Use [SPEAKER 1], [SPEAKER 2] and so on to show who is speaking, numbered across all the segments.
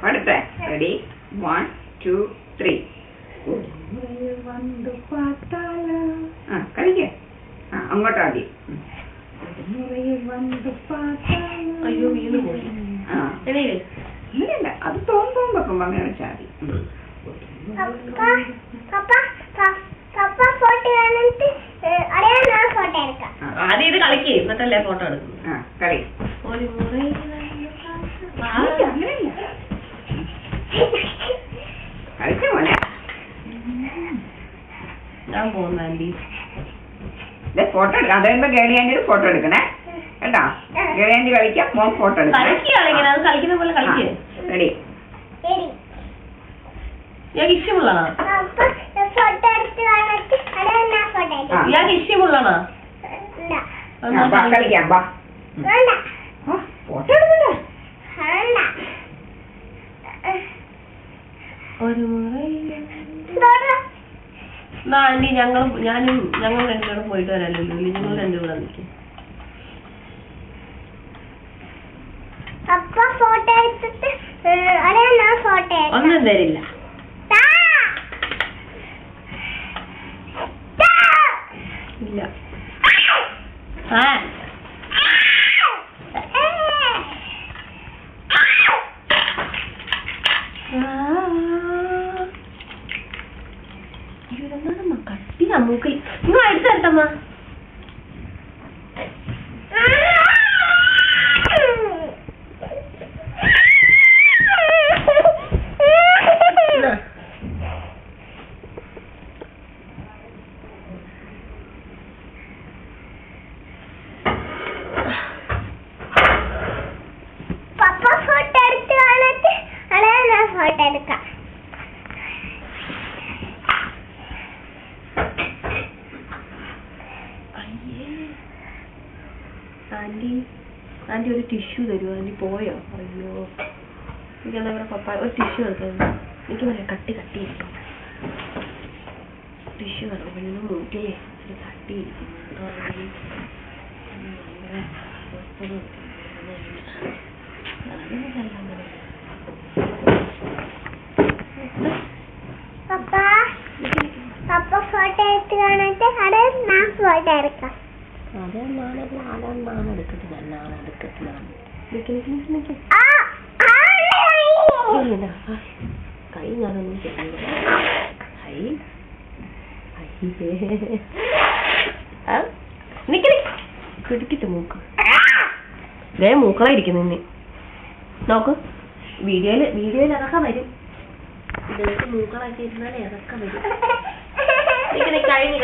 [SPEAKER 1] അടുത്ത റെഡി 1 2 3 കളിക്കേ അങ്ങോട്ടാ മതി.
[SPEAKER 2] അയ്യോ വീണ് പോയി.
[SPEAKER 1] ഇല്ല അത് തോന്നുമ്പോ അങ്ങനെ വെച്ചാൽ മതി.
[SPEAKER 2] ആദ്യം ഇത് കളിക്കേ എന്നിട്ടല്ലേ ഫോട്ടോ എടുക്കും.
[SPEAKER 1] കളി കളിച്ച പോലെ
[SPEAKER 2] ഞാൻ പോകുന്ന ആന്റി
[SPEAKER 1] ഫോട്ടോ എടുക്കാം. അതായത് ഗേളിയാൻ്റെ ഫോട്ടോ എടുക്കണേ കേട്ടാ. ഗേളിയാൻ്റെ കളിക്കാം, മോൻ ഫോട്ടോ എടുക്കാം.
[SPEAKER 2] അത് കളിക്കുന്ന പോലെ കളിക്കേ.
[SPEAKER 1] റെഡി
[SPEAKER 2] ഇയാൾക്ക് ഇഷ്ടമുള്ളതാണോ? ഇയാൾക്ക് ഇഷ്ടമുള്ളതാണോ?
[SPEAKER 1] കളിക്കാം ബാ. ഫോട്ടോ എടുക്കണ്ടേ?
[SPEAKER 2] ഒരു ആന്റി ഞങ്ങൾ രണ്ടുപേരും പോയിട്ട് വരാമല്ലോ. നിങ്ങൾ രണ്ടുകൂടെ നിൽക്കും. ഒന്നും തരില്ല. ഇല്ല. കട്ടിയാ മൂക്കിൽ. നിങ്ങൾ അടുത്ത് തരത്തമ്മ. ആന്റി ഒരു ടിഷ്യൂ തരുമോ? ആന്റി പോയോ? അയ്യോ എനിക്കെന്താ ഇവിടെ പപ്പ ഒരു ടിഷ്യൂ എടുക്കാൻ. എനിക്ക് പറയാം കട്ടി കിട്ടും. ടിഷ്യൂ കിടക്കുന്നു മൂക്കിലേ ഒരു കട്ടി നാളെ എടുക്കത്തില്ല. കൈ ഞാനൊന്നും ചെയ്യുന്നില്ല. കിടക്കിട്ട് മൂക്ക് വേ മൂക്കളായിരിക്കുന്നു. ഇന്ന് നോക്ക് വീഡിയോയിൽ അതൊക്കെ വരും. ഇതിലേക്ക് മൂക്കളാക്കി ഇരുന്നാലേ അതൊക്കെ വരും. കഴിഞ്ഞു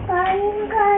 [SPEAKER 3] Bye.